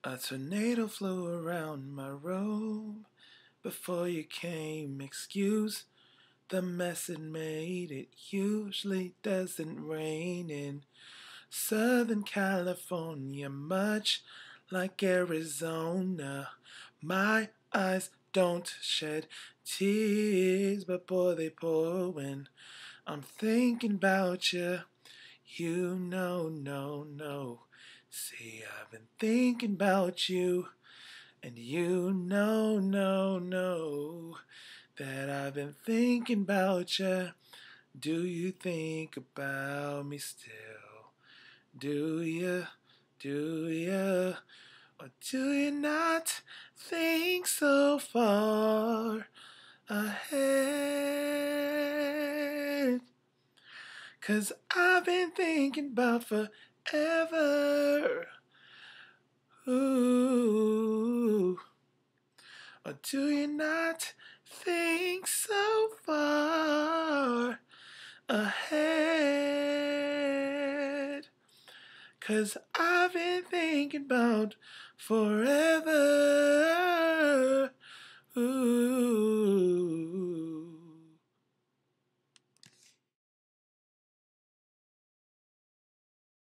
A tornado flew around my room before you came. Excuse the mess it made. It usually doesn't rain in Southern California, much like Arizona. My eyes don't shed tears, but boy, they pour when I'm thinking about you. No. See, I've been thinking about you, and no, that I've been thinking about you. Do you think about me still? Do you? Do you? Or do you not think so far ahead? 'Cause I've been thinking about forever. Ooh. Or do you not think so far ahead? 'Cause I've been thinking about forever.